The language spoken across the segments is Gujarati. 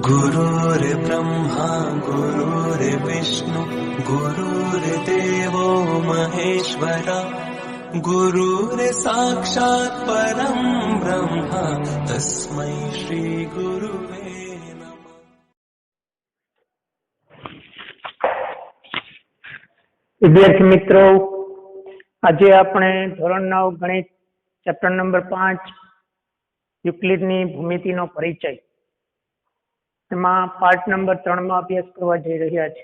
गुरुर्ब्रह्मा गुरुर्विष्णु गुरुर्देवो महेश्वरा गुरुर्साक्षात् परं ब्रह्म तस्मै श्री गुरुवे नमः। विद्यार्थी मित्रों, आज આપણે ધોરણ 9 ગણિત ચેપ્ટર નંબર 5 યુક્લિડની ભૂમિતિનો પરિચય એમાં પાર્ટ નંબર 3 માં અભ્યાસ કરવા જઈ રહ્યા છે।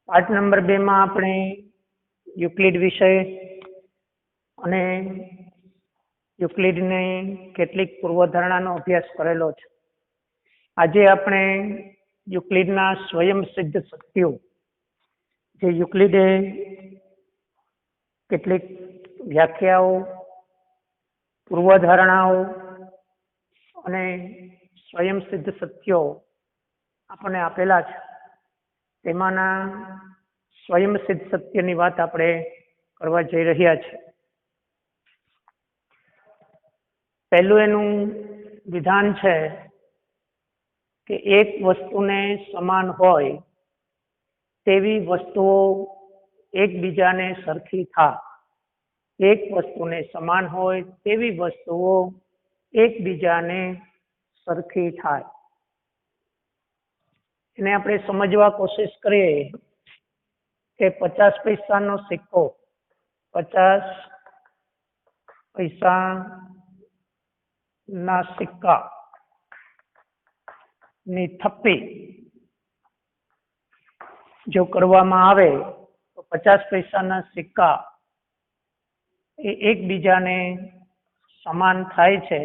પાર્ટ નંબર 2 માં આપણે યુક્લિડ વિષય અને યુક્લિડની કેટલીક પૂર્વધારણાનો અભ્યાસ કરેલો છે। આજે આપણે યુક્લિડના સ્વયંસિદ્ધ સત્યો જે યુક્લિડે કેટલીક વ્યાખ્યાઓ, પૂર્વધારણાઓ અને સ્વયંસિદ્ધ સત્યો આપણને આપેલા છે, તેમાંના સ્વયંસિદ્ધ સત્યની વાત આપણે કરવા જઈ રહ્યા છીએ। પહેલું એનું વિધાન છે કે એક વસ્તુને સમાન હોય તેવી વસ્તુઓ એકબીજાને સરખી થાય। એક વસ્તુને સમાન હોય તેવી વસ્તુઓ એકબીજાને સરખી થાય। એને આપણે સમજવા કોશિશ કરીએ કે 50 પૈસાનો સિક્કો, 50 પૈસાના સિક્કા ની થપ્પી જો કરવામાં આવે તો 50 પૈસાના સિક્કા એ એકબીજાને સમાન થાય છે,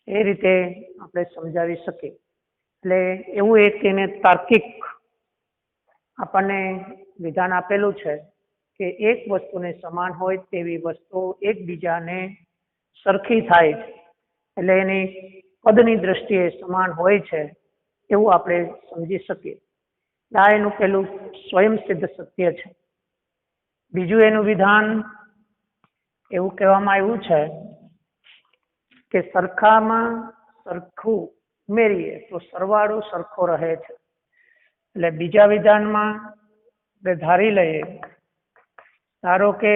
એ રીતે આપણે સમજાવી શકીએ। એટલે એવું એક એને તાર્કિક આપણને વિધાન આપેલું છે કે એક વસ્તુને સમાન હોય તેવી વસ્તુ એકબીજાને સરખી થાય છે, એટલે એની કદની દ્રષ્ટિએ સમાન હોય છે એવું આપણે સમજી શકીએ। આ એનું પેલું સ્વયંસિદ્ધ સત્ય છે। બીજું એનું વિધાન એવું કહેવામાં આવ્યું છે કે સરખામાં સરખું ઉમેરીએ તો સરવાળો સરખો રહે છે। એટલે બીજા વિધાનમાં આપણે ધારી લઈએ, ધારો કે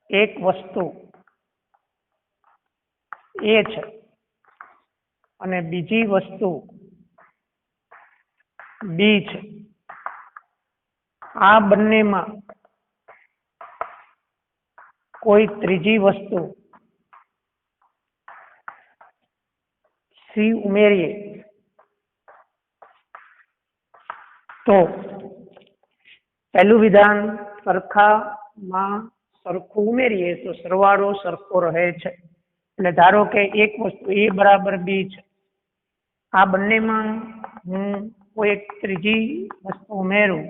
એક વસ્તુ એ છે અને બીજી વસ્તુ બી છે। આ બંનેમાં કોઈ ત્રીજી વસ્તુ સી ઉમેરીએ તો પહેલું વિધાન સરખામાં સરખું ઉમેરીએ તો સરવાળો સરખો રહે છે। એટલે ધારો કે એક વસ્તુ એ બરાબર બી છે, આ બંનેમાં હું કોઈ એક ત્રીજી વસ્તુ ઉમેરું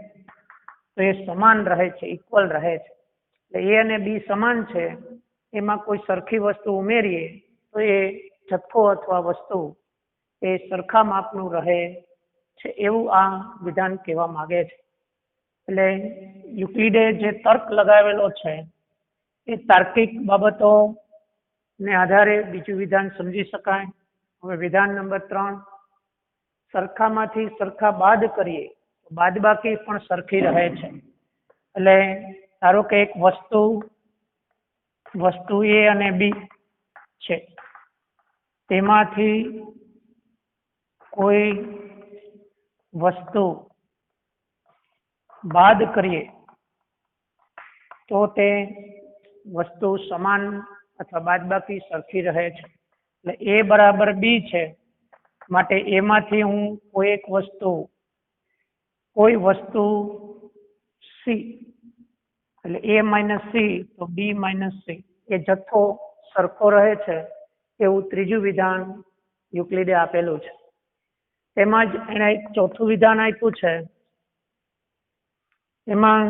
તો એ સમાન રહે છે, ઇક્વલ રહે છે। એટલે એ અને બી સમાન છે, એમાં કોઈ સરખી વસ્તુ ઉમેરીએ તો એ જથ્થો અથવા વસ્તુ એ સરખા માપનું રહે છે, એવું આ વિધાન કહેવા માંગે છે। એટલે યુક્લિડે જે તર્ક લગાવેલો છે એ તાર્કિક બાબતો ને આધારે બીજું વિધાન સમજી શકાય। હવે વિધાન નંબર 3, સરખામાંથી સરખા બાદ કરીએ તો બાદબાકી પણ સરખી રહે છે। એટલે ધારો કે એક વસ્તુ એ અને બી છે, તેમાંથી કોઈ વસ્તુ બાદ કરીએ તો તે વસ્તુ સમાન અથવા બાદબાકી સરખી રહે છે। એટલે એ બરાબર બી છે, માટે એમાંથી હું કોઈ વસ્તુ સી, એટલે એ માઇનસ સી તો બી માઇનસ સી, એ જથ્થો સરખો રહે છે એવું ત્રીજું વિધાન યુક્લિડે આપેલું છે। તેમજ એને એક ચોથું વિધાન આપ્યું છે, એમાં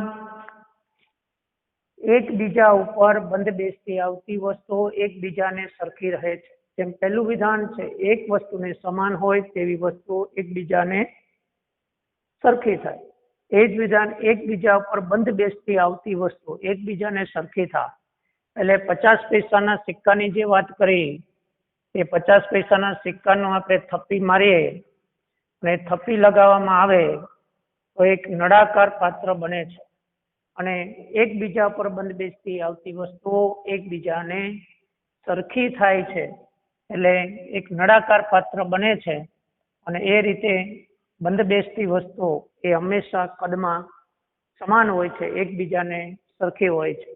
એકબીજા ઉપર બંધ બેસતી આવતી વસ્તુઓ એકબીજાને સરખી રહે છે। જેમ પહેલું વિધાન છે એક વસ્તુને સમાન હોય તેવી વસ્તુઓ એકબીજાને સરખી થાય, એ જ વિધાન એકબીજા ઉપર બંધ બેસતી આવતી વસ્તુઓ એકબીજાને સરખી થાય। એટલે 50 પૈસાના સિક્કાની જે વાત કરી એ 50 પૈસાના સિક્કાનો આપણે થપ્પી મારીએ અને થપ્પી લગાવવામાં આવે તો એક નળાકાર પાત્ર બને છે અને એકબીજા પર બંધબેસતી આવતી વસ્તુઓ એકબીજાને સરખી થાય છે એટલે એક નળાકાર પાત્ર બને છે અને એ રીતે બંધબેસતી વસ્તુઓ એ હંમેશા કદમાં સમાન હોય છે, એકબીજાને સરખી હોય છે.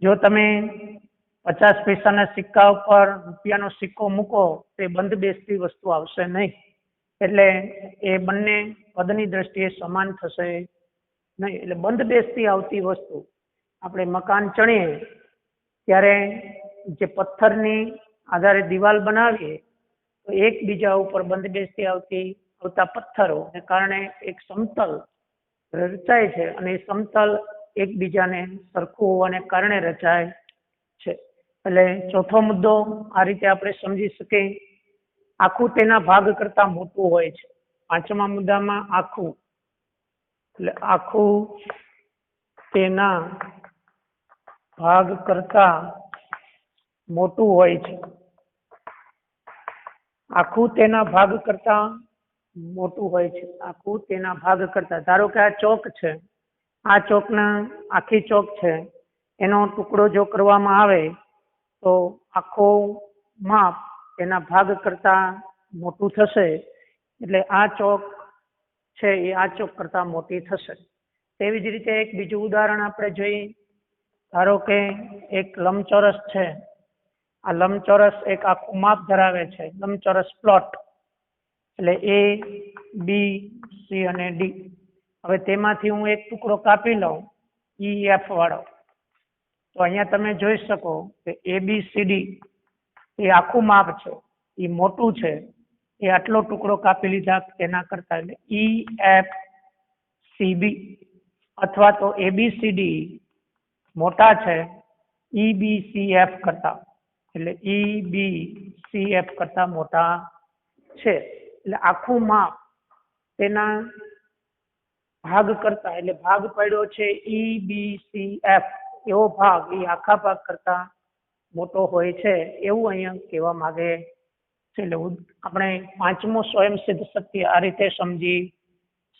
જો તમે 50 પૈસાના સિક્કા ઉપર રૂપિયાનો સિક્કો મૂકો તો એ બંધબેસતી વસ્તુ આવશે નહીં, એટલે એ બંને કદની દ્રષ્ટિએ સમાન થશે નહીં. એટલે બંધબેસતી આવતી વસ્તુ આપણે મકાન ચણીએ ત્યારે જે પથ્થરની આધારે દિવાલ બનાવીએ તો એકબીજા ઉપર બંધબેસતી આવતા પથ્થરોને કારણે એક સમતલ રચાય છે અને એ સમતલ એકબીજાને સરખું હોવાને કારણે રચાય છે. એટલે ચોથો મુદ્દો આ રીતે આપણે સમજી શકીએ, આખું તેના ભાગ કરતા મોટું હોય છે. પાંચમા મુદ્દામાં આખું, એટલે આખું તેના ભાગ કરતા મોટું હોય છે. આખું તેના ભાગ કરતા મોટું હોય છે. આખું તેના ભાગ કરતા, ધારો કે આ ચોક છે, આ ચોકના આખી ચોક છે, એનો ટુકડો જો કરવામાં આવે તો આખો માપ એના ભાગ કરતા મોટું થશે, એટલે આ ચોક છે એ આ ચોક કરતા મોટી થશે. તેવી જ રીતે એક બીજું ઉદાહરણ આપણે જોઈએ. ધારો કે એક લંબચોરસ છે, આ લંબચોરસ એક આખું માપ ધરાવે છે, લંબચોરસ પ્લોટ, એટલે A, B, C અને D. હવે તેમાંથી હું એક ટુકડો કાપી લઉં EF વાળો, તો અહીંયા તમે જોઈ શકો કે ABCD એ આખું માપ છે, એ મોટું છે, એ આટલો ટુકડો કાપી લીધા તેના કરતા, એટલે EFCB, અથવા તો ABCD મોટા છે EBCF કરતા, એટલે EBCF કરતા મોટા છે. એટલે આખું માપ તેના ભાગ કરતા, એટલે ભાગ પડ્યો છે EBCF, એવો ભાગ એ આખા ભાગ કરતા મોટો હોય છે, એવું અહીંયા કહેવા માંગે છે. એટલે આપણે પાંચમો સ્વયંસિદ્ધ સત્ય આ રીતે સમજી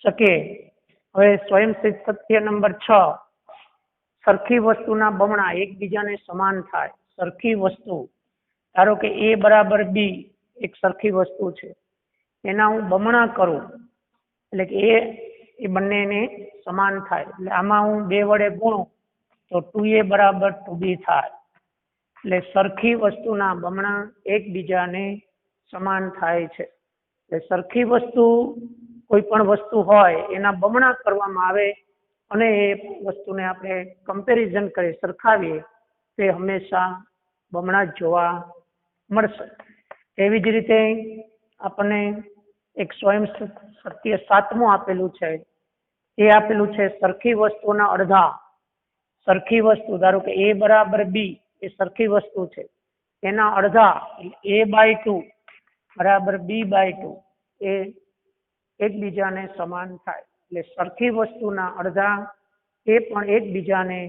શકીએ. હવે સ્વયંસિદ્ધ સત્ય નંબર 6, સરખી વસ્તુના બમણા એકબીજાને સમાન થાય. સરખી વસ્તુ, ધારો કે A બરાબર B એક સરખી વસ્તુ છે, એના હું બમણા કરું એટલે કે એ બંનેને સમાન થાય. એટલે આમાં હું 2 વડે ગુણું તો 2A બરાબર 2B થાય. એટલે સરખી વસ્તુના બમણા એકબીજાને સમાન થાય છે. એટલે સરખી વસ્તુ, કોઈ પણ વસ્તુ હોય એના બમણા કરવામાં આવે અને એ વસ્તુને આપણે કમ્પેરિઝન કરી સરખાવીએ તે હંમેશા બમણા જ જોવા મળશે. એવી જ રીતે આપણને એક સ્વયં સત્ય 7મું આપેલું છે, એ આપેલું છે સરખી વસ્તુના અડધા. સરખી વસ્તુ, ધારો કે A બરાબર B એ સરખી વસ્તુ છે, એના અડધા A/2 બરાબર B/2 એ એકબીજાને સમાન થાય. એટલે સરખી વસ્તુના અડધા એ પણ એકબીજાને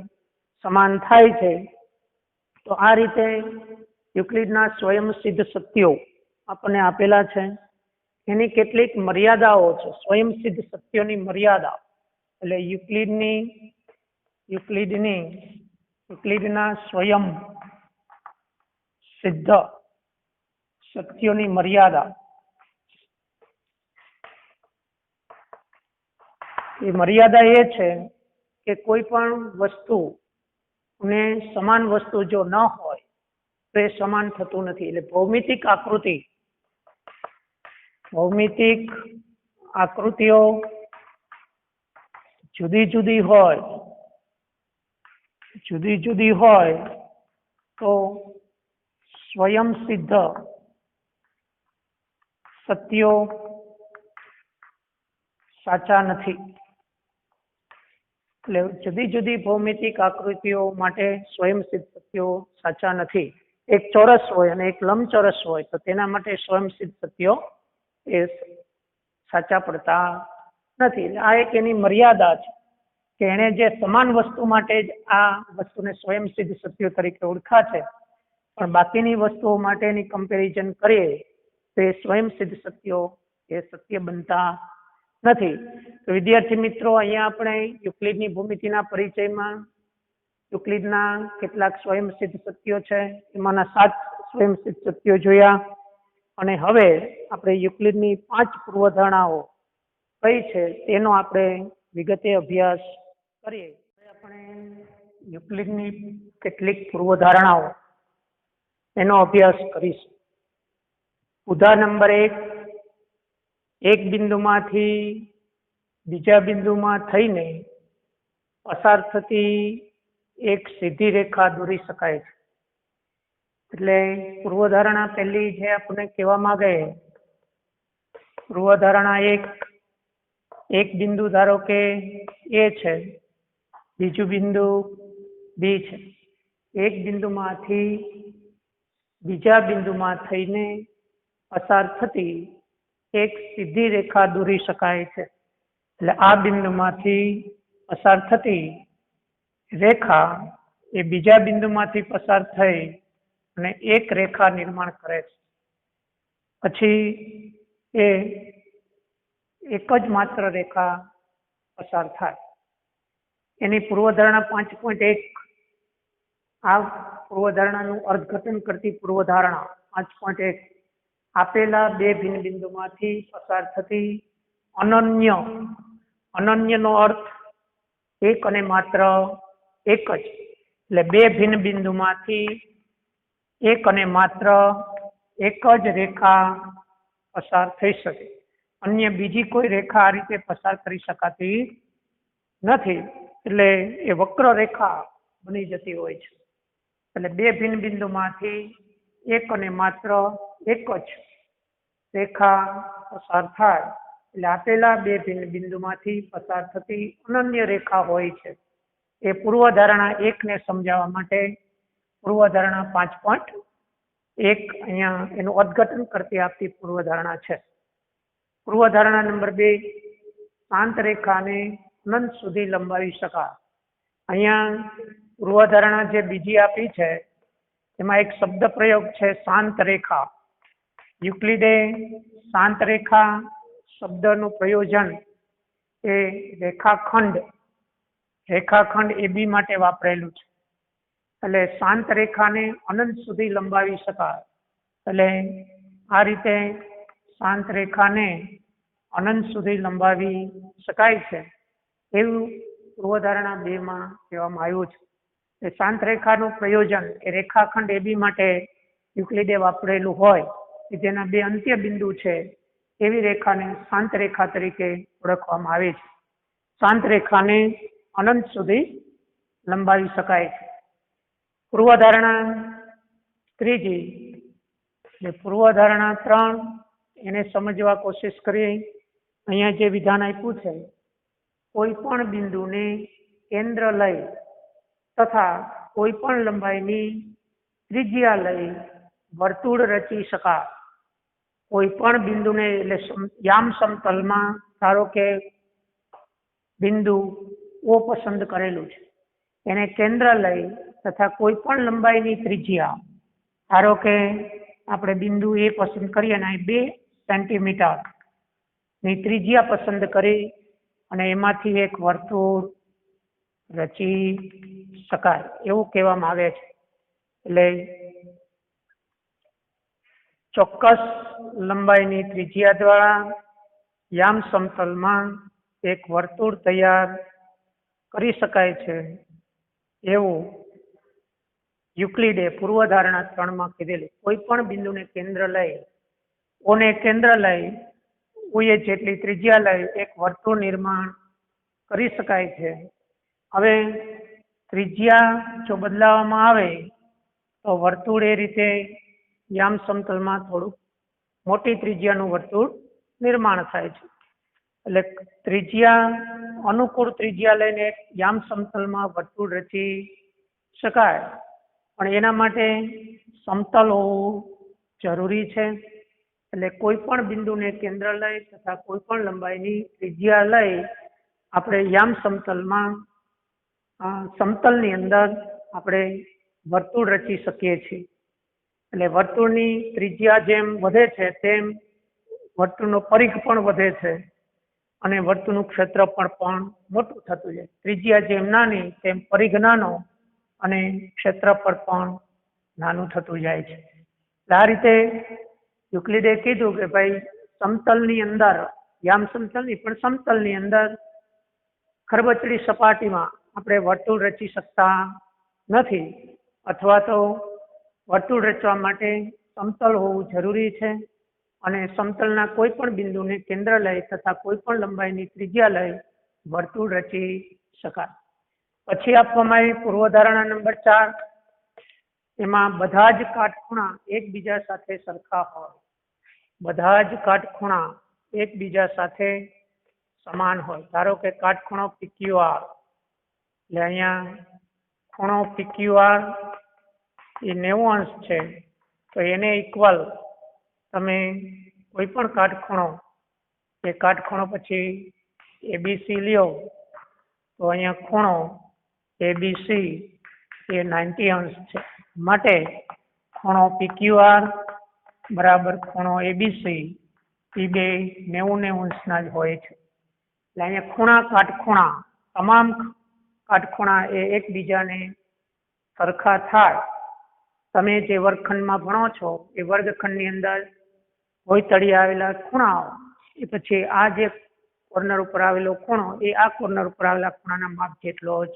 સમાન થાય છે. તો આ રીતે યુક્લિડના સ્વયંસિદ્ધ સત્યો આપણને આપેલા છે. એની કેટલીક મર્યાદાઓ છે, સ્વયંસિદ્ધ સત્યોની મર્યાદા, એટલે યુક્લિડના સ્વયં સિદ્ધ સત્યોની મર્યાદા. એ મર્યાદા એ છે કે કોઈ પણ વસ્તુ ને સમાન વસ્તુ જો ન હોય તો એ સમાન થતું નથી. એટલે ભૌમિતિક આકૃતિઓ જુદી જુદી હોય તો સ્વયંસિદ્ધ સત્યો સાચા નથી. એટલે જુદી જુદી ભૌમિતિક આકૃતિઓ માટે સ્વયંસિદ્ધ સત્યો સાચા નથી. એક ચોરસ હોય અને એક લંબચોરસ હોય તો તેના માટે સ્વયંસિદ્ધ સત્યો એ સાચા પડતા નથી. એટલે આ એક એની મર્યાદા છે કે એણે જે સમાન વસ્તુ માટે જ આ વસ્તુને સ્વયંસિદ્ધ સત્યો તરીકે ઓળખા છે, પણ બાકીની વસ્તુઓ માટેની કમ્પેરિઝન કરીએ તો એ સ્વયં સિદ્ધ સત્યો એ સત્ય બનતા નથી. તો વિદ્યાર્થી મિત્રો, અહીંયા આપણે યુક્લિડની ભૂમિતિના પરિચયમાં યુક્લિડના કેટલાક સ્વયં સિદ્ધ સત્યો છે, એમાંના 7 સ્વયં સિદ્ધ સત્યો જોયા. અને હવે આપણે યુક્લિડની 5 પૂર્વધારણાઓ કઈ છે તેનો આપણે વિગતે અભ્યાસ કરીએ. આપણે યુક્લિડની કેટલીક પૂર્વધારણાઓ એનો અભ્યાસ કરીશું. ઉદાહરણ નંબર 1, એક બિંદુમાંથી બીજા બિંદુમાં થઈને પસાર થતી એક સીધી રેખા દોરી શકાય છે. એટલે પૂર્વધારણા પહેલી જે આપણે કહેવા માંગે, પૂર્વધારણા 1, એક બિંદુ ધારો કે A છે, બીજું બિંદુ B છે. એક બિંદુમાંથી બીજા બિંદુમાં થઈને પસાર થતી એક સીધી રેખા દોરી શકાય છે. એટલે આ બિંદુમાંથી પસાર થતી રેખા એ બીજા બિંદુમાંથી પસાર થઈ અને એક રેખા નિર્માણ કરે છે. પછી એ એક જ માત્ર રેખા પસાર થાય. એની પૂર્વધારણા 5.1, આ પૂર્વધારણાનું અર્થઘટન કરતી પૂર્વધારણા 5.1, આપેલા બે ભિન્ન બિંદુમાંથી પસાર થતી અનન્યનો અર્થ એક અને માત્ર એક જ. એટલે બે ભિન્ન બિંદુમાંથી એક અને માત્ર એક જ રેખા પસાર થઈ શકે. અન્ય બીજી કોઈ રેખા આ રીતે પસાર કરી શકાતી નથી. એટલે એ વક્ર રેખા બની જતી હોય છે. એટલે બે ભિન્ન બિંદુમાંથી એક અને માત્ર એક જ રેખા પસાર થાય એટલે આપેલા બે ભિન્ન બિંદુમાંથી પસાર થતી અનન્ય રેખા હોય છે. એ પૂર્વધારણા 1 ને સમજાવવા માટે પૂર્વધારણા 5.1 અહીંયા એનું અર્થઘટન કરતી આપતી પૂર્વધારણા છે. પૂર્વધારણા નંબર 2, શાંત રેખાને અનંત સુધી લંબાવી શકાય. અહીંયા પૂર્વધારણા જે બીજી આપી છે એમાં એક શબ્દ પ્રયોગ છે શાંત રેખા. યુક્લિડે શાંત રેખા શબ્દનું પ્રયોજન એ રેખાખંડ AB માટે વાપરેલું છે. એટલે શાંત રેખાને અનંત સુધી લંબાવી શકાય. એટલે આ રીતે શાંત રેખાને અનંત સુધી લંબાવી શકાય છે એવું પૂર્વધારણા 2 માં કહેવામાં આવ્યું છે. એ શાંત રેખાનું પ્રયોજન એ રેખાખંડ AB માટે યુક્લિડે વાપરેલું હોય કે જેના બે અંત્ય બિંદુ છે એવી રેખાને શાંત રેખા તરીકે ઓળખવામાં આવે છે. શાંત રેખાને અનંત સુધી લંબાવી શકાય છે. પૂર્વધારણા 3, એટલે પૂર્વધારણા 3 એને સમજવા કોશિશ કરીએ. અહીંયા જે વિધાન આપ્યું છે, કોઈ પણ બિંદુને કેન્દ્ર લઈ તથા કોઈ પણ લંબાઈની ત્રિજ્યા લઈ વર્તુળ રચી શકાય. કોઈ પણ બિંદુને એટલે યામ સમતલમાં ધારો કે બિંદુ O પસંદ કરેલું છે, એને કેન્દ્ર લઈ તથા કોઈ પણ લંબાઈની ત્રિજ્યા, ધારો કે આપણે બિંદુ A પસંદ કરીએ અને 2 સેન્ટીમીટર ની ત્રિજ્યા પસંદ કરી અને એમાંથી એક વર્તુળ રચી શકાય એવું કહેવામાં આવે છે. એટલે ચોક્કસ લંબાઈની ત્રિજ્યા દ્વારા યામ સમતલમાં એક વર્તુળ તૈયાર કરી શકાય છે એવું યુક્લિડે પૂર્વધારણા 3 માં કીધેલું. કોઈ પણ બિંદુને કેન્દ્ર લઈ, ઓને કેન્દ્ર લઈ, ઓએ જેટલી ત્રિજ્યા લઈ એક વર્તુળ નિર્માણ કરી શકાય છે. હવે ત્રિજ્યા જો બદલાવવામાં આવે તો વર્તુળ એ રીતે યામ સમતલમાં થોડુંક મોટી ત્રિજ્યાનું વર્તુળ નિર્માણ થાય છે. એટલે ત્રિજ્યા અનુકૂળ ત્રિજ્યા લઈને યામ સમતલમાં વર્તુળ રચી શકાય, પણ એના માટે સમતલ હોવું જરૂરી છે. એટલે કોઈ પણ બિંદુને કેન્દ્ર લઈ તથા કોઈ પણ લંબાઈની ત્રિજ્યા લઈ આપણે યામ સમતલમાં સમતલની અંદર આપણે વર્તુળ રચી શકીએ છીએ. એટલે વર્તુળની ત્રિજ્યા જેમ વધે છે તેમ વર્તુળનો પરિઘ પણ વધે છે અને વર્તુળનું ક્ષેત્રફળ પણ મોટું થતું જાય. ત્રિજ્યા જેમ નાની તેમ પરિઘ નાનો અને ક્ષેત્રફળ પણ નાનું થતું જાય છે. આ રીતે યુક્લિડે કીધું કે ભાઈ સમતલની અંદર, યામ સમતલની પણ સમતલની અંદર ખરબચડી સપાટીમાં આપણે વર્તુળ રચી શકતા નથી, અથવા તો વર્તુળ રચવા માટે સમતલ હોવું જરૂરી છે અને સમતલના કોઈ પણ બિંદુને કેન્દ્ર લઈ તથા કોઈ પણ લંબાઈની ત્રિજ્યા લઈ વર્તુળ રચી શકાય. પછી આપવામાં આવી પૂર્વધારણા નંબર 4, એમાં બધા જ કાટખૂણા એકબીજા સાથે સરખા હોય. બધા જ કાટખૂણા એકબીજા સાથે સમાન હોય. ધારો કે કાટખૂણો PQR, એટલે અહીંયા ખૂણો PQR એ 90 અંશ છે, તો એને ઇક્વલ તમે કોઈ પણ કાટખૂણો, એ કાટખૂણો પછી ABC લ્યો તો અહીંયા ખૂણો ABC એ 90 અંશ છે. માટે ખૂણો PQR બરાબર ખૂણો ABC એ બે 90 અંશના જ હોય છે. એટલે અહીંયા ખૂણા કાટખૂણા, તમામ કાટખૂણા એ એકબીજાને સરખા થાય. તમે જે વર્ગખંડમાં ભણો છો એ વર્ગખંડની અંદર હોય તળિયે આવેલા ખૂણાઓ, એ પછી આ જે કોર્નર ઉપર આવેલો ખૂણો એ આ કોર્નર ઉપર આવેલા ખૂણાના માપ જેટલો જ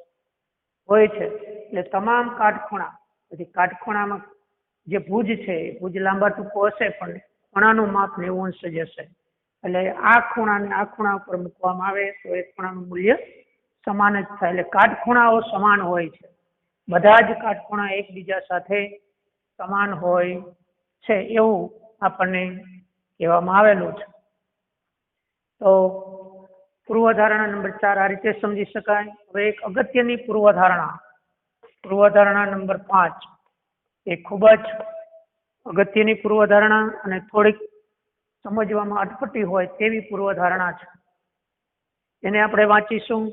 હોય છે. એટલે તમામ કાટખૂણા, પછી કાટખૂણામાં જે ભુજ છે એ ભુજ લાંબા ટૂંકો હશે પણ ખૂણાનું માપ 90 અંશ જ હશે. એટલે આ ખૂણાને આ ખૂણા ઉપર મૂકવામાં આવે તો એ ખૂણાનું મૂલ્ય સમાન જ થાય. એટલે કાટખૂણાઓ સમાન હોય છે. બધા જ કાટખૂણા એકબીજા સાથે સમાન હોય છે એવું આપણને કહેવામાં આવેલું છે. તો પૂર્વધારણા નંબર 4 આ રીતે સમજી શકાય. હવે એક અગત્યની પૂર્વધારણા નંબર 5, એ ખૂબ જ અગત્યની પૂર્વધારણા અને થોડીક સમજવામાં અટપટી હોય તેવી પૂર્વધારણા છે. એને આપણે વાંચીશું.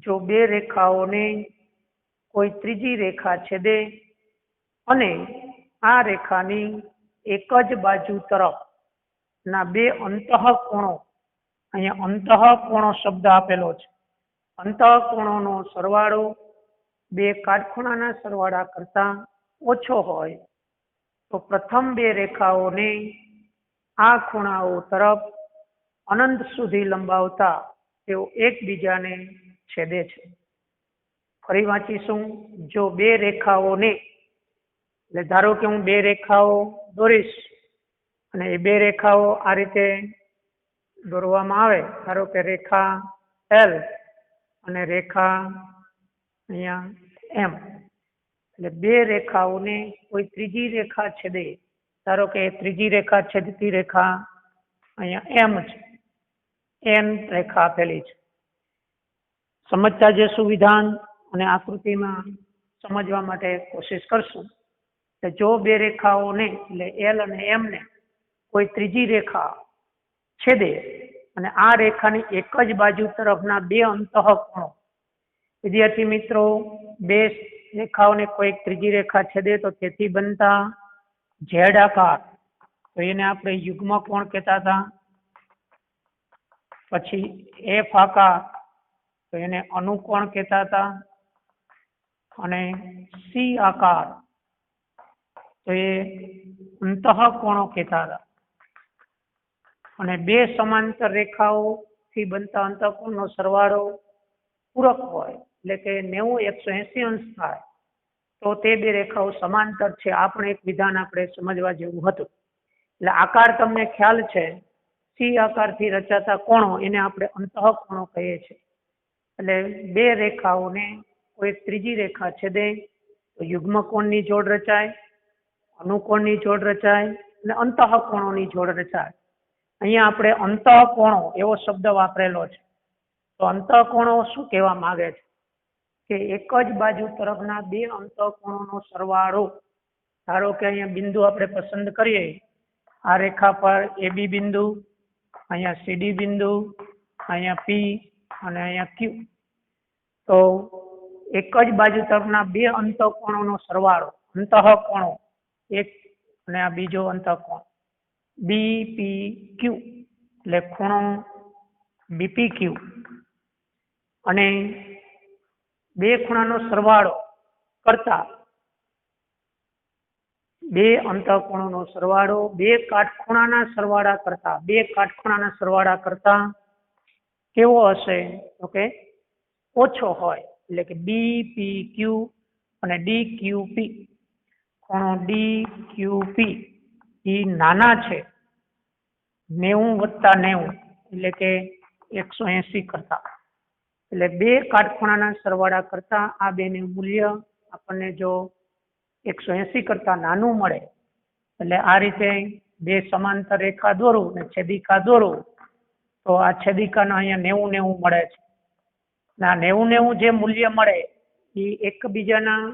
જો બે રેખાઓને કોઈ ત્રીજી રેખા છેદે અને આ રેખાની એક જ બાજુ તરફ ના બે અંતઃકોણો, અહીંયા અંતઃકોણો શબ્દ આપેલો છે, અંતઃકોણોનો સરવાળો બે કાટખૂણાના સરવાળા કરતા ઓછો હોય તો પ્રથમ બે રેખાઓને આ ખૂણાઓ તરફ અનંત સુધી લંબાવતા તેઓ એકબીજાને છેદે છે. ફરી વાંચીશું. જો બે રેખાઓને, એટલે ધારો કે હું બે રેખાઓ દોરીશ અને એ બે રેખાઓ આ રીતે દોરવામાં આવે. ધારો કે રેખા L અને રેખા અહીંયા M, એટલે બે રેખાઓને કોઈ ત્રીજી રેખા છેદે. ધારો કે ત્રીજી રેખા છેદતી રેખા અહીંયા M છે, N રેખા આપેલી છે. સમજતા જશું વિધાન અને આકૃતિમાં સમજવા માટે કોશિશ કરશું. જો બે રેખાઓને એટલે L અને M ને કોઈ ત્રીજી રેખા છેદે અને આ રેખાની એક જ બાજુ તરફના બે અંતઃકોણો, વિદ્યાર્થી મિત્રો, બે રેખાઓને કોઈ ત્રીજી રેખા છેદે તો તેથી બનતા ઝેડ આકાર, તો એને આપણે યુગ્મ કોણ કહેતા હતા. પછી F આકાર, તો એને અનુકોણ કહેતા હતા. અને C આકાર, તો એ અંતઃકોણો કહેતા હતા. અને બે સમાંતર રેખાઓથી બનતા અંતઃકોણનો સરવાળો પૂરક હોય, એટલે કે 90-180 અંશ થાય તો તે બે રેખાઓ સમાંતર છે. આ પણ એક વિધાન આપણે સમજવા જેવું હતું. એટલે આકાર તમને ખ્યાલ છે. C આકારથી રચાતા કોણો એને આપણે અંતઃકોણો કહીએ છીએ. એટલે બે રેખાઓને કોઈ ત્રીજી રેખા છેદે તો યુગ્મ કોણની જોડ રચાય, અનુકોણની જોડ રચાય અને અંતઃકોણોની જોડ રચાય. અહીંયા આપણે અંતઃકોણો એવો શબ્દ વાપરેલો છે. તો અંતઃકોણો શું કહેવા માંગે છે કે એક જ બાજુ તરફના બે અંતઃકોણોનો સરવાળો. ધારો કે અહીંયા બિંદુ આપણે પસંદ કરીએ, આ રેખા પર AB બિંદુ, અહીંયા CD બિંદુ, અહીંયા P અને અહીંયા Q. તો એક જ બાજુ તરફના બે અંતઃકોણોનો સરવાળો, અંતઃકોણો એક અને આ બીજો અંતઃકોણ BPQ એટલે ખૂણો BPQ અને બે ખૂણાનો સરવાળો કરતા બે અંતઃકોણોનો સરવાળો બે કાટખૂણાના સરવાળા કરતા કેવો હશે તો કે ઓછો હોય એટલે કે BPQ અને DQP ખૂણો DQP એ નાના છે 90 + 90 એટલે કે 180 કરતા એટલે બે કાટખૂણાના સરવાળા કરતા આ બેનું મૂલ્ય આપણને જો 180 કરતા નાનું મળે એટલે આ રીતે બે સમાંતર રેખા દોરું અને છેદિકા દોરું તો આ છેદિકાના અહીંયા 90 મળે છે. આ 90 જે મૂલ્ય મળે એ એકબીજાના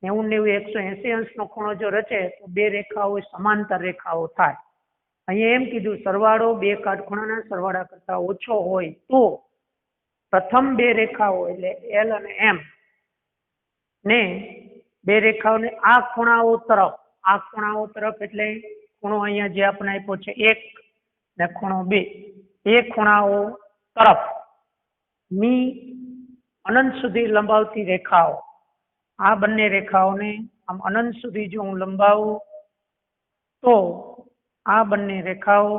90 180 અંશનો ખૂણો જો રચે તો બે રેખાઓ સમાંતર રેખાઓ થાય. અહીંયા એમ કીધું સરવાળો બે કાટખૂણાના સરવાળા કરતા ઓછો હોય તો પ્રથમ બે રેખાઓ એટલે L અને M ને બે રેખાઓને આ ખૂણાઓ તરફ એટલે ખૂણો અહીંયા જે આપણે આપ્યો છે 1 ને ખૂણો 2 એ ખૂણાઓ તરફ ની અનંત સુધી લંબાવતી રેખાઓ આ બંને રેખાઓને આમ અનંત સુધી જો હું લંબાવું તો આ બંને રેખાઓ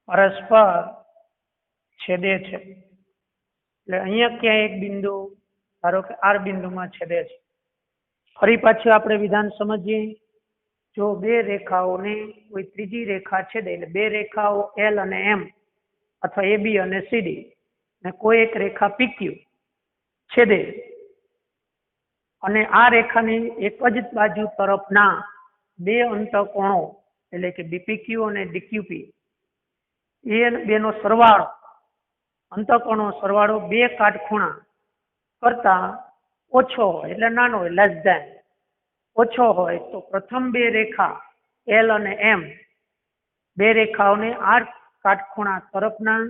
પરસ્પર છેદે છે એટલે અહીંયા ક્યાંય એક બિંદુ ધારો કે R બિંદુમાં છેદે છે. ફરી પાછું આપણે વિધાન સમજીએ જો બે રેખાઓને કોઈ ત્રીજી રેખા છેદે એટલે બે રેખાઓ L અને M અથવા AB અને CD ને કોઈ એક રેખા PQ છેદે અને આ રેખાની એક જ બાજુ તરફના બે અંતઃકોણો એટલે કે BPQ અને DQP એ બેનો સરવાળો અંતઃકોણનો સરવાળો બે કાટખૂણા કરતા ઓછો હોય એટલે નાનો હોય લેસ ધેન ઓછો હોય તો પ્રથમ બે રેખા L અને M બે રેખાઓને આ કાટખૂણા તરફના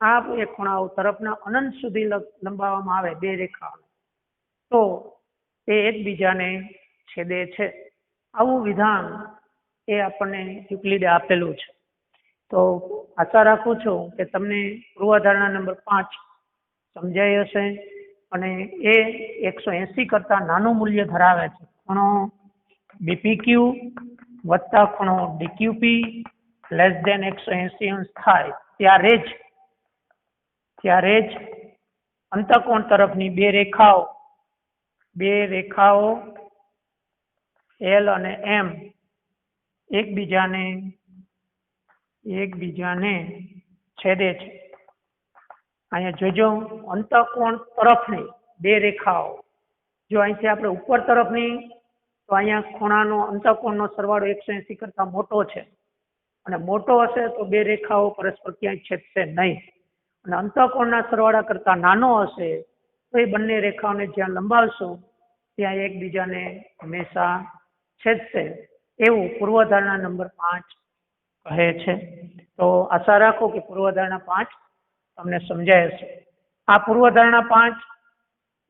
આ બે ખૂણાઓ તરફના અનંત સુધી લંબાવવામાં આવે બે રેખાઓને તો તે એકબીજાને છેદે છે. આવું વિધાન એ આપણને યુક્લિડે આપેલું છે. તો આશા રાખું છું કે તમને પૂર્વધારણા નંબર 5 સમજાઈ હશે અને એ 180 કરતા નાનું મૂલ્ય ધરાવે છે. ખૂણો BPQ વત્તા ખૂણો DQP લેસ ધેન 180 અંશ થાય ત્યારે જ અંતઃકોણ તરફની બે રેખાઓ L અને M એકબીજાને છેદે છે. અહીંયા જોજો અંતઃકોણ તરફની બે રેખાઓ જો અહીંથી આપણે ઉપર તરફની તો અહીંયા ખૂણાનો અંતઃકોણનો સરવાળો 180 કરતા મોટો છે અને મોટો હશે તો બે રેખાઓ પરસ્પર ક્યાંય છેદશે નહીં અને અંતઃકોણના સરવાળા કરતા નાનો હશે તો એ બંને રેખાઓને જ્યાં લંબાવશું ત્યાં એકબીજાને હંમેશા છેદશે એવું પૂર્વધારણા નંબર 5 કહે છે. તો આશા રાખો કે પૂર્વધારણા 5 તમને સમજાય હશે. આ પૂર્વધારણા 5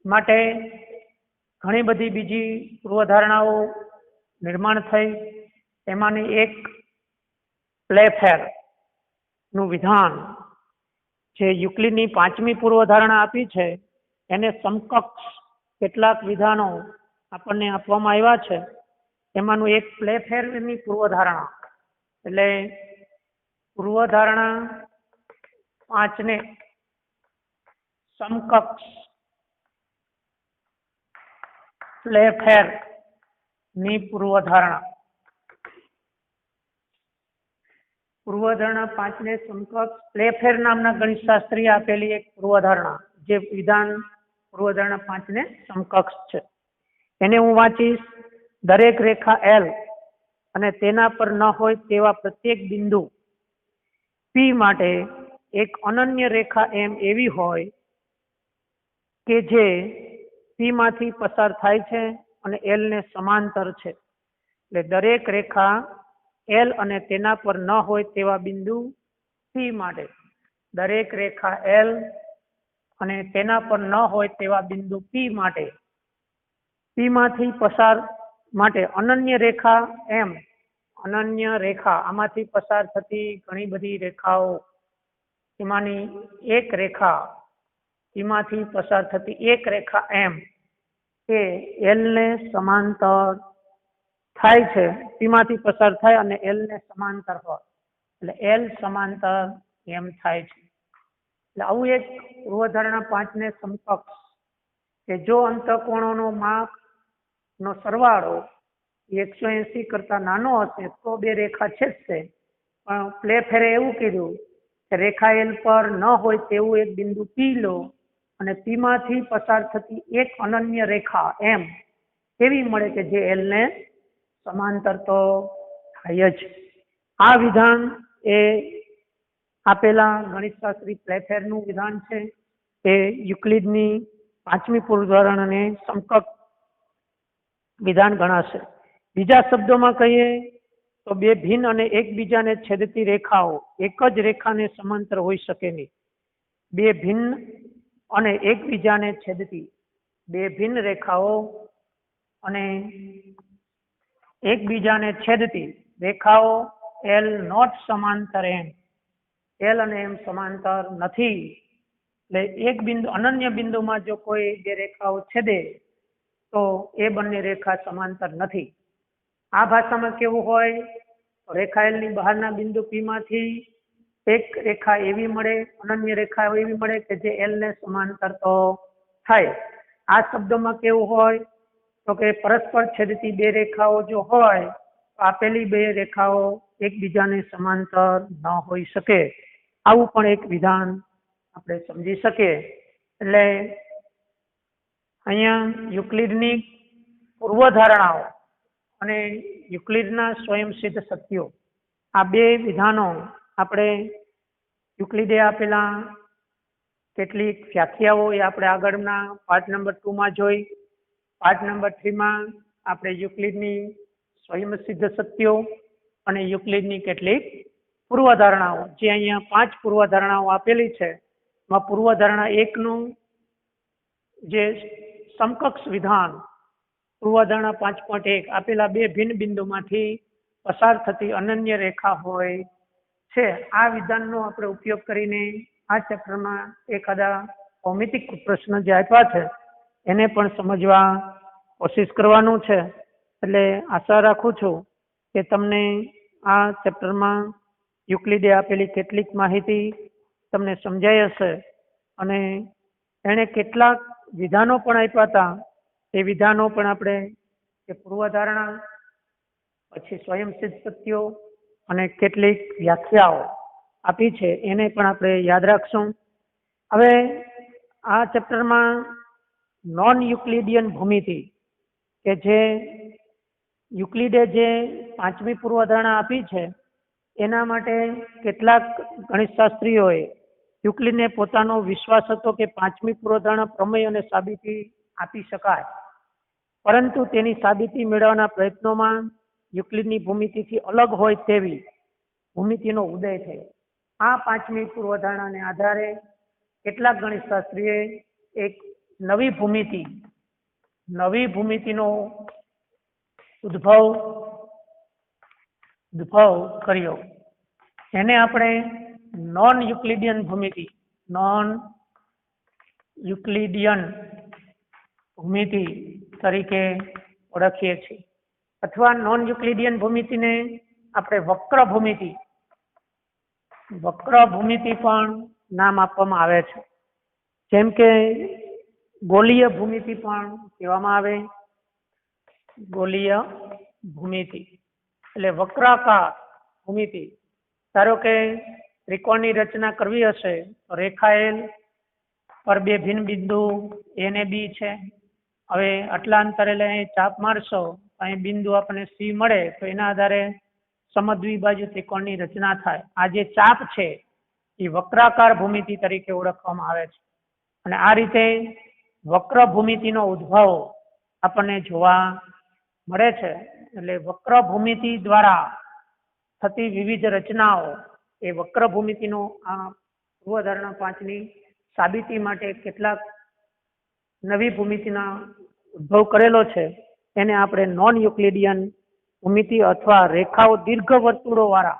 માટે ઘણી બધી બીજી પૂર્વધારણાઓ નિર્માણ થઈ એમાંની એક પ્લેફેર નું વિધાન જે યુક્લિડની 5મી પૂર્વધારણા આપી છે એને સમકક્ષ કેટલાક વિધાનો આપણને આપવામાં આવ્યા છે. એમાંનું એક પ્લેફેરની પૂર્વધારણા એટલે પૂર્વધારણા 5 ને સમકક્ષ પ્લેફેર ની પૂર્વધારણા 5 ને સમકક્ષ પ્લેફેર નામના ગણિતશાસ્ત્રીએ આપેલી એક પૂર્વધારણા જે વિધાન પૂર્વધારણા 5 ને સમકક્ષ છે એને હું વાંચીશ. દરેક રેખા L અને તેના પર ન હોય તેવા પ્રત્યેક બિંદુ P માટે એક અનન્ય રેખા M એવી હોય કે જે P માંથી પસાર થાય છે અને L ને સમાંતર છે. એટલે દરેક રેખા L અને તેના પર ન હોય તેવા બિંદુ P માટે દરેક રેખા L અને તેના પર ન હોય તેવા બિંદુ P માટે P માંથી પસાર માટે અનન્ય રેખા એમ, અનન્ય રેખા આમાંથી પસાર થતી ઘણી બધી રેખાઓ, એમાંની એક રેખા, એમાંથી પસાર થતી એક રેખા એમ એ એલ ને સમાંતર થાય છે, તેમાંથી પસાર થાય અને એલ ને સમાંતર હોય એટલે એલ સમાંતર એમ થાય છે. એટલે આવું એક પૂર્વધારણા 5 ને સમકક્ષ કે જો અંતઃકોણોનો માપ નો સરવાળો 180 કરતા નાનો હશે તો બે રેખા છેદશે, પણ પ્લે ફેરે એવું કીધું કે રેખા એલ પર ન હોય તેવું એક બિંદુ પી લો અને પી માંથી પસાર થતી એક અનન્ય રેખા એમ એવી મળે કે જે એલ ને સમાંતર તો થાય જ. આ વિધાન એ આપેલા ગણિતશાસ્ત્રી પ્લેફેરનું વિધાન છે. એ યુક્લિડની 5મી પૂર્વધારણાને સમકક્ષ વિધાન ગણાશે. બીજા શબ્દોમાં કહીએ તો બે ભિન્ન અને એકબીજાને છેદતી રેખાઓ એક જ રેખાને સમાંતર હોઈ શકે નહીં. બે ભિન્ન અને એકબીજાને છેદતી બે ભિન્ન રેખાઓ અને એકબીજાને છેદતી રેખાઓ એલ નોટ સમાંતર એમ, એલ અને એમ સમાંતર નથી. એટલે એક બિંદુ અનન્ય બિંદુમાં જો કોઈ બે રેખાઓ છેદે તો એ બંને રેખા સમાંતર નથી. આ ભાષામાં કેવું હોય, રેખા એલ ની બહારના બિંદુ પી માંથી એક રેખા એવી મળે, અનન્ય રેખા એવી મળે કે જે એલ ને સમાંતર તો થાય. આ શબ્દોમાં કેવું હોય તો કે પરસ્પર છેદતી બે રેખાઓ જો હોય તો આપેલી બે રેખાઓ એકબીજાને સમાંતર ન હોઈ શકે. આવું પણ એક વિધાન આપણે સમજી શકીએ. એટલે અહીંયા યુક્લિડની પૂર્વધારણાઓ અને યુક્લિડના સ્વયંસિદ્ધ સત્યો, આ બે વિધાનો આપણે યુક્લિડે આપેલા કેટલીક વ્યાખ્યાઓ એ આપણે આગળના પાઠ નંબર 2 માં જોઈ. પાઠ નંબર 3 માં આપણે યુક્લિડની સ્વયંસિદ્ધ સત્યો અને યુક્લિડની કેટલીક પૂર્વધારણાઓ, જે અહીંયા 5 પૂર્વધારણાઓ આપેલી છે, એમાં પૂર્વધારણા 1 નું જે સમકક્ષ વિધાન પૂર્વધારણા 5.1 આપેલા બે ભિન્ન બિંદુમાંથી પસાર થતી અનન્ય રેખા હોય છે. આ વિધાનનો આપણે ઉપયોગ કરીને આ ચેપ્ટરમાં એખાદા ભૌમિતિક પ્રશ્ન જે આપ્યા છે એને પણ સમજવા કોશિશ કરવાનું છે. એટલે આશા રાખું છું કે તમને આ ચેપ્ટરમાં યુક્લિડે આપેલી કેટલીક માહિતી તમને સમજાઈ હશે અને એણે કેટલાક વિધાનો પણ આપ્યા હતા. એ વિધાનો પણ આપણે એ પૂર્વધારણા પછી સ્વયંસિદ્ધ સત્યો અને કેટલીક વ્યાખ્યાઓ આપી છે એને પણ આપણે યાદ રાખશું. હવે આ ચેપ્ટરમાં નોન યુક્લિડિયન ભૂમિતિ કે જે યુક્લિડે જે 5મી પૂર્વધારણા આપી છે એના માટે કેટલાક ગણિતશાસ્ત્રીઓએ યુક્લિડને પોતાનો વિશ્વાસ હતો કે 5મી પૂર્વધારણા પ્રમેય અને સાબિતી આપી શકાય, પરંતુ તેની સાબિતી મેળવવાના પ્રયત્નોમાં યુક્લિડની ભૂમિતિથી અલગ હોય તેવી ભૂમિતિનો ઉદય થયો. આ 5મી પૂર્વધારણાને આધારે કેટલાક ગણિતશાસ્ત્રીએ એક નવી ભૂમિતિનો ઉદ્ભવ કર્યો. એને આપણે નોન યુક્લિડિયન ભૂમિતિ તરીકે ઓળખીએ છીએ, અથવા નોન યુક્લિડિયન ભૂમિતિને આપણે વક્ર ભૂમિતિ પણ નામ આપવામાં આવે છે. જેમ કે ગોલીય ભૂમિતિ પણ કહેવામાં આવે. ગોલીય ભૂમિતિ એટલે વક્રાકાર ભૂમિતિ. ધારો કે ત્રિકોણની રચના કરવી હશે તો રેખા એલ પર બે ભિન્ન બિંદુ એ ને બી છે. હવે આટલા અંતરે અહીં ચાપ મારશો, અહીં બિંદુ આપણને સી મળે તો એના આધારે સમદ્વિબાજુ ત્રિકોણની રચના થાય. આ જે ચાપ છે એ વક્રાકાર ભૂમિતિ તરીકે ઓળખવામાં આવે છે. અને આ રીતે વક્ર ભૂમિતિનો ઉદ્ભવ આપણને જોવા મળે છે. એટલે વક્ર ભૂમિતિ દ્વારા થતી વિવિધ રચનાઓ એ વક્ર ભૂમિતિનો આ પૂર્વધારણા 5ની સાબિતી માટે કેટલાક નવી ભૂમિતિના ઉદ્ભવ કરેલો છે એને આપણે નોન યુક્લિડિયન ભૂમિતિ અથવા રેખાઓ દીર્ઘ વર્તુળો વાળા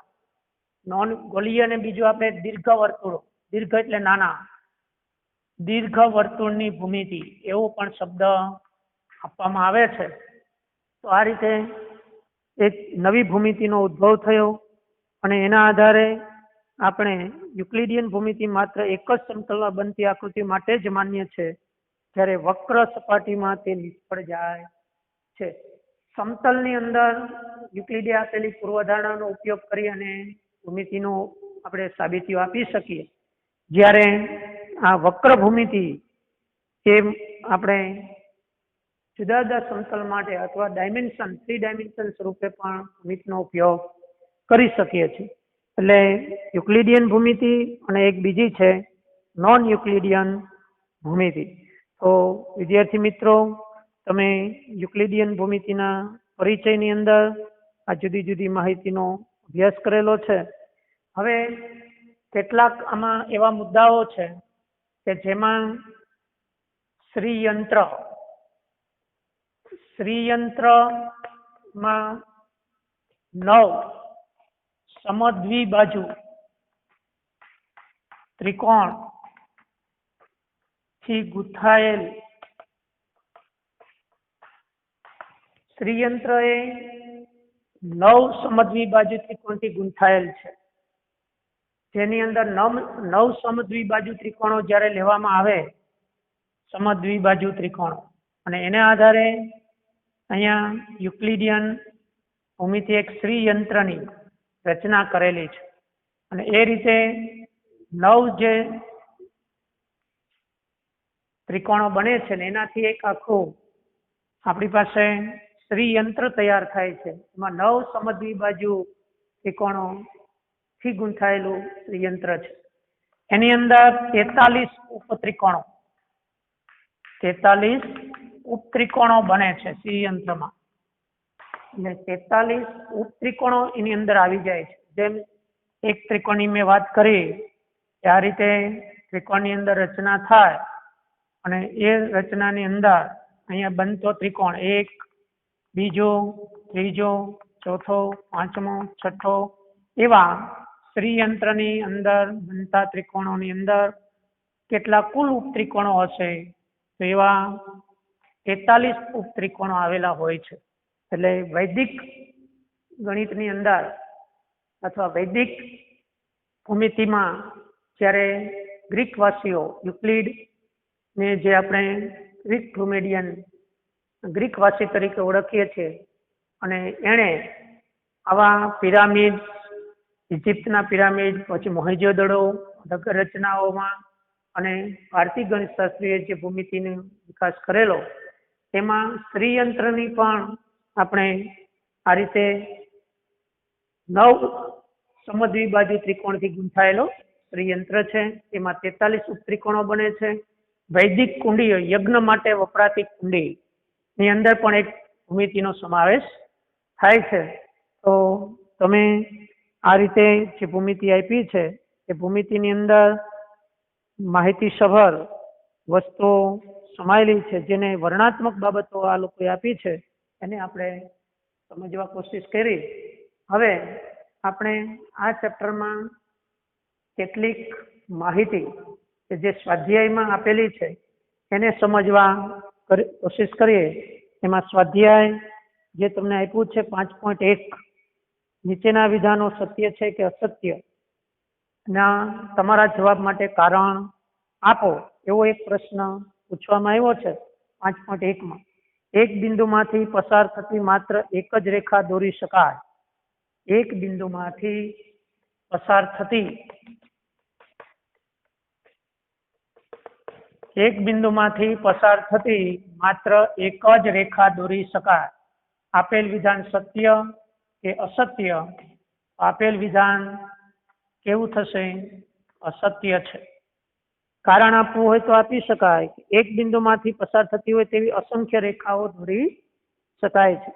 નોન ગોલીય અને બીજું આપણે દીર્ઘ વર્તુળો, દીર્ઘ એટલે નાના, દીર્ઘ વર્તુળની ભૂમિતિ એવો પણ શબ્દ આપવામાં આવે છે. તો આ રીતે એક નવી ભૂમિતિનો ઉદ્ભવ થયો અને એના આધારે આપણે યુક્લિડિયન ભૂમિતિ માત્ર એક જ સમતલમાં બનતી આકૃતિ માટે જ માન્ય છે, જ્યારે વક્ર સપાટીમાં તે નિષ્ફળ જાય છે. સમતલની અંદર યુક્લિડે આપેલી પૂર્વધારણાનો ઉપયોગ કરી અને ભૂમિતિનો આપણે સાબિતીઓ આપી શકીએ, જ્યારે આ વક્ર ભૂમિતિ એ આપણે જુદા જુદા સમતલ માટે અથવા ડાયમેન્શન 3 ડાયમેન્શન સ્વરૂપે પણ ભૂમિતિનો ઉપયોગ કરી શકીએ છીએ. એટલે યુક્લિડિયન ભૂમિતિ અને એક બીજી છે નોન યુક્લિડિયન ભૂમિતિ. તો વિદ્યાર્થી મિત્રો, તમે યુક્લિડિયન ભૂમિતિના પરિચયની અંદર આ જુદી જુદી માહિતીનો અભ્યાસ કરેલો છે. હવે કેટલાક આમાં એવા મુદ્દાઓ છે કે જેમાં શ્રીયંત્રમાં 9 સમદ્વિબાજુ ત્રિકોણ થી ગૂંથાયેલ શ્રીયંત્ર એ 9 સમદ્વિબાજુ ત્રિકોણથી ગૂંથાયેલ છે, જેની અંદર 9 સમદ્વિબાજુ ત્રિકોણો જ્યારે લેવામાં આવે, સમદ્વિબાજુ ત્રિકોણો, અને એના આધારે અહીંયા યુક્લિડિયન ભૂમિતિ એક શ્રીયંત્રની રચના કરેલી છે. અને એ રીતે 9 જે ત્રિકોણો બને છે ને એનાથી એક આખું આપણી પાસે શ્રીયંત્ર તૈયાર થાય છે. એમાં 9 સમદ્વિબાજુ ત્રિકોણો થી ગૂંથાયેલું શ્રીયંત્ર છે. એની અંદર 43 ઉપત્રિકોણો 43 ઉપત્રિકોણો બને છે શ્રીયંત્રમાં. એટલે 43 ઉપત્રિકોણો એની અંદર આવી જાય છે. જેમ એક ત્રિકોણની મેં વાત કરી કે આ રીતે ત્રિકોણની અંદર રચના થાય અને એ રચનાની અંદર અહીંયા બનતો ત્રિકોણ 1, બીજો, ત્રીજો, ચોથો, પાંચમો, છઠ્ઠો એવા શ્રીયંત્રની અંદર બનતા ત્રિકોણોની અંદર કેટલા કુલ ઉપત્રિકોણો હશે, તો એવા 43 ઉપત્રિકોણો આવેલા હોય છે. એટલે વૈદિક ગણિતની અંદર અથવા વૈદિક ભૂમિતિમાં જ્યારે ગ્રીકવાસીઓ યુક્લિડ ને જે આપણે ગ્રીક ભૂમિડિયન ગ્રીકવાસી તરીકે ઓળખીએ છીએ, અને એણે આવા પિરામિડ, ઇજિપ્તના પિરામિડ, પછી મોહેંજો-દડો રચનાઓમાં અને ભારતીય ગણિતશાસ્ત્રીએ જે ભૂમિતિનો વિકાસ કરેલો તેમાં શ્રીયંત્રની પણ આપણે આ રીતે 9 સમદ્વિબાજુ ત્રિકોણથી ગૂંથાયેલો શ્રીયંત્ર છે. એમાં 43 ઉપત્રિકોણો બને છે. વૈદિક કુંડી, યજ્ઞ માટે વપરાતી કુંડી ની અંદર પણ એક ભૂમિતિનો સમાવેશ થાય છે. તો તમે આ રીતે જે ભૂમિતિ આપી છે એ ભૂમિતિની અંદર માહિતીસભર વસ્તુઓ સમાયેલી છે, જેને વર્ણનાત્મક બાબતો આ લોકોએ આપી છે એને આપણે સમજવા કોશિશ કરી. હવે આપણે આ ચેપ્ટરમાં કેટલીક માહિતી કે જે સ્વાધ્યાયમાં આપેલી છે એને સમજવા કોશિશ કરીએ. એમાં સ્વાધ્યાય જે તમને આપ્યું છે 5.1, નીચેના વિધાનો સત્ય છે કે અસત્ય ના તમારા જવાબ માટે કારણ આપો, એવો એક પ્રશ્ન પૂછવામાં આવ્યો છે 5.1માં. એક બિંદુમાંથી પસાર થતી માત્ર એક જ રેખા દોરી શકાય. એક બિંદુમાંથી પસાર થતી માત્ર એક જ રેખા દોરી શકાય. આપેલ વિધાન સત્ય કે અસત્ય? આપેલ વિધાન કેવું થશે? અસત્ય છે. કારણ આપવું હોય તો આપી શકાય. એક બિંદુમાંથી પસાર થતી હોય તેવી અસંખ્ય રેખાઓ દોરી શકાય છે.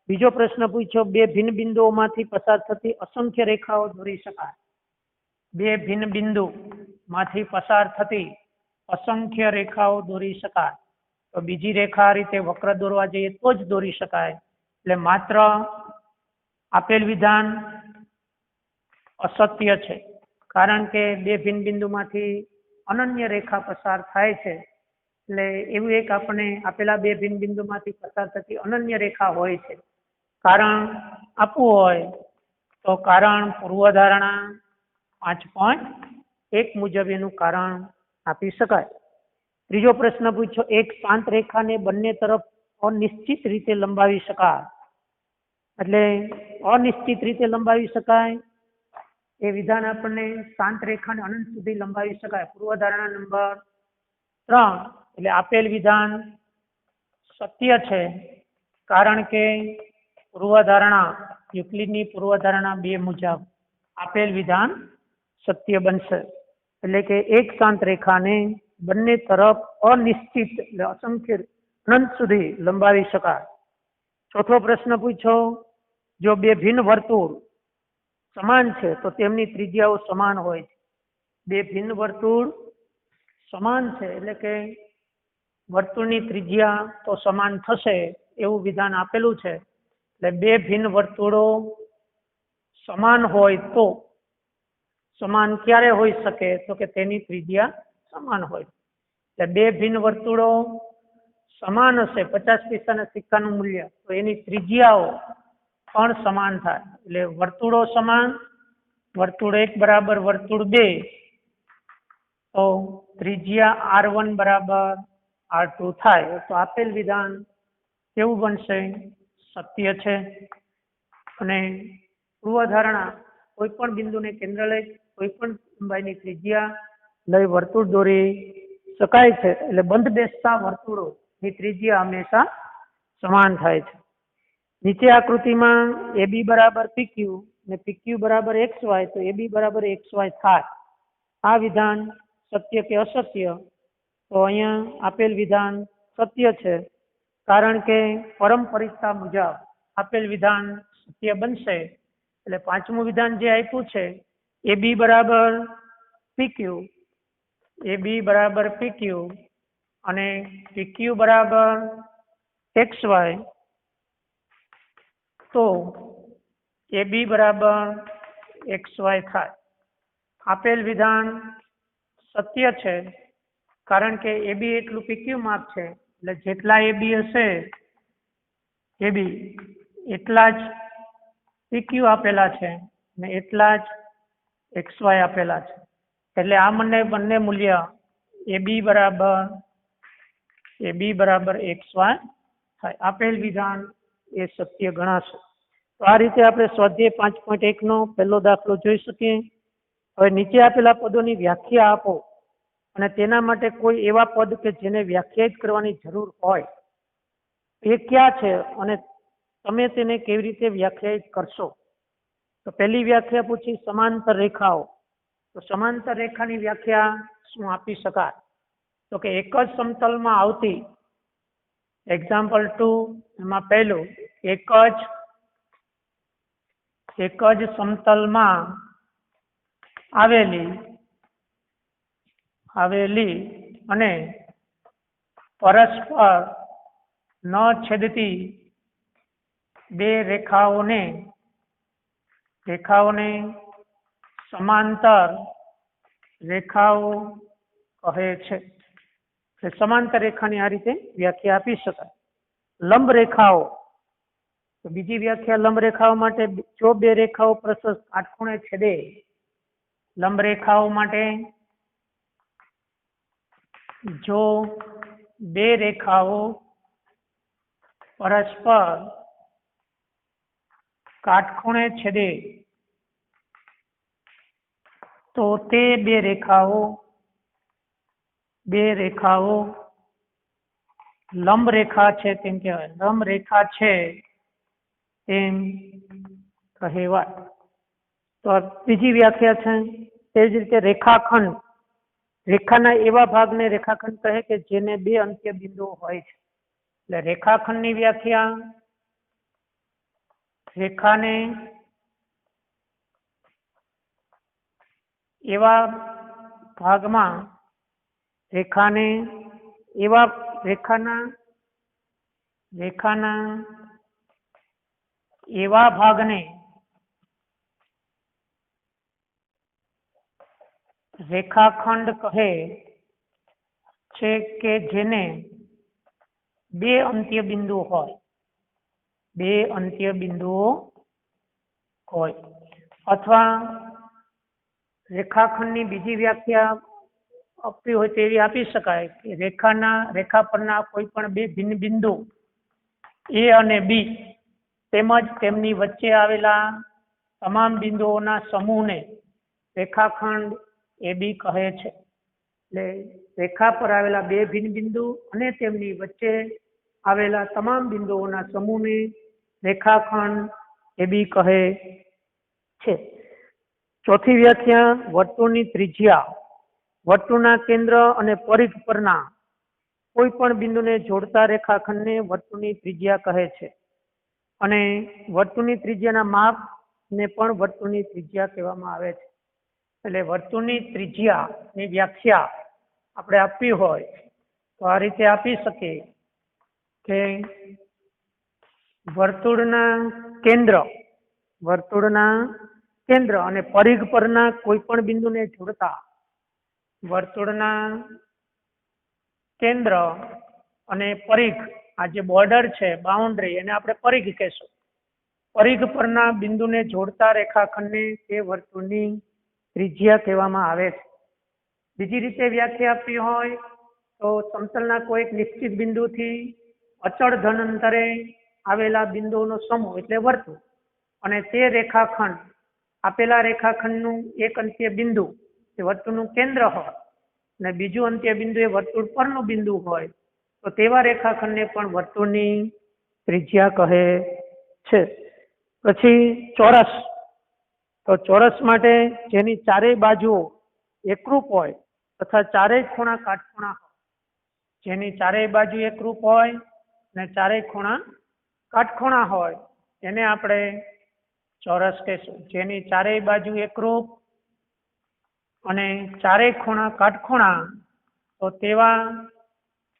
બીજો પ્રશ્ન પૂછ્યો, બે ભિન્ન બિંદુઓમાંથી પસાર થતી અસંખ્ય રેખાઓ દોરી શકાય. બે ભિન્ન બિંદુમાંથી પસાર થતી અસંખ્ય રેખાઓ દોરી શકાય. તો બીજી રેખા આ રીતે વક્ર દોરવા જઈએ તો જ દોરી શકાય. એટલે માત્ર આપેલ વિધાન અસત્ય છે, કારણ કે બે ભિન્ન બિંદુમાંથી અનન્ય રેખા પસાર થાય છે. એટલે એવું એક આપણે આપેલા બે ભિન્ન બિંદુમાંથી પસાર થતી અનન્ય રેખા હોય છે. કારણ આપવું હોય તો કારણ પૂર્વધારણા 5.1 મુજબ એનું કારણ આપી શકાય. ત્રીજો પ્રશ્ન પૂછ્યો, એક શાંત રેખાને બંને તરફ અનિશ્ચિત રીતે લંબાવી શકાય. એટલે અનિશ્ચિત રીતે લંબાવી શકાય એ વિધાન આપણને શાંત રેખાને અનંત સુધી લંબાવી શકાય. પૂર્વધારણા નંબર 3. એટલે આપેલ વિધાન સત્ય છે, કારણ કે પૂર્વધારણા યુક્લિડની પૂર્વધારણા 2 મુજબ આપેલ વિધાન સત્ય બનશે. એટલે કે એક શાંત રેખાને બંને તરફ અનિશ્ચિત એટલે અસંખ્ય અનંત સુધી લંબાવી શકાય. ચોથો પ્રશ્ન પૂછ્યો, જો બે ભિન્ન વર્તુળ સમાન છે તો તેમની ત્રિજ્યાઓ સમાન હોય છે. બે ભિન્ન વર્તુળ સમાન છે એટલે કે વર્તુળની ત્રિજ્યા તો સમાન થશે એવું વિધાન આપેલું છે. એટલે બે ભિન્ન વર્તુળો સમાન હોય તો સમાન ક્યારે હોઈ શકે? તો કે તેની ત્રિજ્યા સમાન હોય. એટલે બે ભિન્ન વર્તુળો સમાન હશે 50 પૈસાના સિક્કાનું મૂલ્ય, તો એની ત્રિજ્યાઓ પણ સમાન થાય. એટલે વર્તુળો સમાન, વર્તુળ 1 બરાબર વર્તુળ 2, તો ત્રિજ્યા R1 બરાબર R2 થાય. તો આપેલ વિધાન કેવું બનશે? સત્ય છે. અને પૂર્વધારણા કોઈ પણ બિંદુને કેન્દ્ર લઈ કોઈ પણ લંબાઈની ત્રિજ્યા લઈ વર્તુળ દોરી શકાય છે. એટલે બંધ બેસતા વર્તુળોની ત્રિજ્યા હંમેશા સમાન થાય છે. નીચે આકૃતિમાં AB બરાબર PQ અને PQ બરાબર XY, તો AB બરાબર XY થાય. આ વિધાન સત્ય કે અસત્ય? તો અહીંયા આપેલ વિધાન સત્ય છે, કારણ કે પરમપરિતા મુજબ આપેલ વિધાન સત્ય બનશે. એટલે પાંચમું વિધાન જે આપ્યું છે AB બરાબર PQ, AB બરાબર PQ અને PQ બરાબર XY, તો AB બરાબર XY થાય. આપેલ વિધાન સત્ય છે, કારણ કે AB એટલું PQ માપ છે. એટલે જેટલા AB હશે AB એટલા જ PQ આપેલા છે અને એટલા જ XY આપેલા છે. એટલે આ બંને મૂલ્ય AB બરાબર XY થાય. આપેલ વિધાન એ સત્ય ગણાશે. તો આ રીતે આપણે સ્વાધ્યાય 5.1 નો પહેલો દાખલો જોઈ શકીએ. હવે નીચે આપેલા પદોની વ્યાખ્યા આપો અને તેના માટે કોઈ એવા પદ કે જેને વ્યાખ્યાયિત કરવાની જરૂર હોય એ ક્યાં છે અને તમે તેને કેવી રીતે વ્યાખ્યાયિત કરશો? તો પહેલી વ્યાખ્યા પૂછી સમાંતર રેખાઓ. તો સમાંતર રેખાની વ્યાખ્યા શું આપી શકાય? તો કે એક જ સમતલમાં આવતી, એક્ઝામ્પલ 2 એમાં પહેલું, એક જ સમતલમાં આવેલી અને પરસ્પર ન છેદતી બે રેખાઓને સમાંતર રેખાઓ કહે છે. સમાંતર રેખાની આ રીતે વ્યાખ્યા આપી શકાય. લંબ રેખાઓ, તો બીજી વ્યાખ્યા લંબ રેખાઓ માટે, જો બે રેખાઓ પરસ્પર કાટખૂણે છેદે, લંબ રેખાઓ માટે જો બે રેખાઓ પરસ્પર કાટખૂણે છેદે તો તે બે રેખાઓ લંબ રેખા છે તેમ કહેવાય. લંબ રેખા છે તેમ કહેવાય. તો બીજી વ્યાખ્યા છે તે જ રીતે રેખાખંડ, રેખાના એવા ભાગને રેખાખંડ કહે કે જેને બે અંત્ય બિંદુઓ હોય છે. એટલે રેખાખંડની વ્યાખ્યા, રેખાને એવા રેખાના એવા ભાગને રેખાખંડ કહે છે કે જેને બે અંત્ય બિંદુઓ હોય અથવા રેખાખંડની બીજી વ્યાખ્યા આપવી હોય તેવી આપી શકાય કે રેખા પરના કોઈ પણ બે ભિન્ન બિંદુ એ અને બી તેમજ તેમની વચ્ચે આવેલા તમામ બિંદુઓના સમૂહને રેખાખંડ એ બી કહે છે. એટલે રેખા પર આવેલા બે ભિન્ન બિંદુ અને તેમની વચ્ચે આવેલા તમામ બિંદુઓના સમૂહને રેખાખંડ એ બી કહે છે. ચોથી વ્યાખ્યા, વર્તુળની ત્રિજ્યા વર્તુળના કેન્દ્ર અને પરિઘ પરના કોઈ પણ બિંદુને જોડતા રેખાખંડને વર્તુળની ત્રિજ્યા કહે છે અને વર્તુળની ત્રિજ્યાના માપને પણ વર્તુળની ત્રિજ્યા કહેવામાં આવે છે. એટલે વર્તુળની ત્રિજ્યાની વ્યાખ્યા આપણે આપવી હોય તો આ રીતે આપી શકીએ કે વર્તુળના કેન્દ્ર અને પરિઘ પરના કોઈ પણ બિંદુને જોડતા વર્તુળના કેન્દ્ર અને પરિઘ, આ જે બોર્ડર છે, બાઉન્ડ્રી, એને આપણે પરિઘ કહેશું. પરિઘ પરના બિંદુને જોડતા રેખાખંડને તે વર્તુળની ત્રિજ્યા કહેવામાં આવે છે. બીજી રીતે વ્યાખ્યા આપવી હોય તો સમતલના કોઈ નિશ્ચિત બિંદુથી અચળ ધન અંતરે આવેલા બિંદુઓનો સમૂહ એટલે વર્તુળ, અને તે રેખાખંડ આપેલા રેખાખંડનું એક અંત્ય બિંદુ એ વર્તુળનું કેન્દ્ર હોય અને બીજું અંત્ય બિંદુ એ વર્તુળ પરનું બિંદુ હોય તો તેવા રેખાખંડને પણ વર્તુળની ત્રિજ્યા કહે છે. પછી ચોરસ, તો ચોરસ માટે જેની ચારેય બાજુઓ એકરૂપ હોય તથા ચારેય ખૂણા કાટખૂણા હોય, જેની ચારેય બાજુ એકરૂપ હોય અને ચારેય ખૂણા કાટખૂણા હોય એને આપણે ચોરસ કહેશું. જેની ચારેય બાજુ એકરૂપ અને ચારેય ખૂણા કાટખૂણા તો તેવા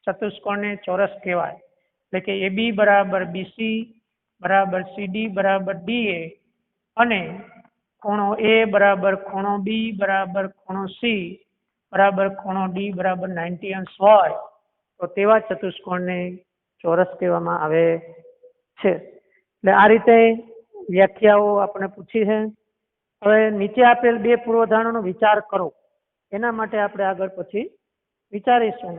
ચતુષ્કોણને ચોરસ કહેવાય. એટલે કે AB બરાબર BC બરાબર CD બરાબર DA અને ખૂણો A બરાબર ખૂણો B બરાબર ખૂણો C બરાબર ખૂણો D બરાબર 90 અંશ હોય તો તેવા ચતુષ્કોણને ચોરસ કહેવામાં આવે છે. એટલે આ રીતે વ્યાખ્યાઓ આપણે પૂછી છે. હવે નીચે આપેલ બે પૂર્વધારણોનો વિચાર કરો, એના માટે આપણે આગળ પછી વિચારીશું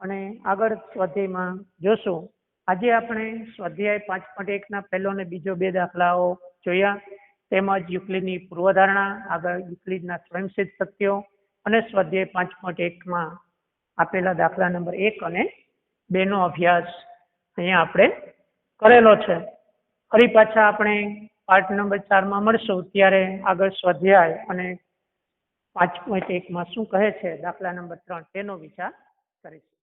અને આગળ સ્વાધ્યાયમાં જોશું. આજે આપણે સ્વાધ્યાય 5.1 પહેલો અને બીજો બે દાખલાઓ જોયા, તેમજ યુક્લિડની પૂર્વધારણા, આગળ યુક્લિડના સ્વયંસિદ્ધ સત્યો અને સ્વાધ્યાય 5.1 આપેલા દાખલા નંબર 1 અને 2 નો અભ્યાસ અહીંયા આપણે કરેલો છે. ફરી પાછા આપણે પાર્ટ નંબર 4 મળશું, ત્યારે આગળ સ્વાધ્યાય અને 5.1 શું કહે છે દાખલા નંબર 3 તેનો વિચાર કરીશું.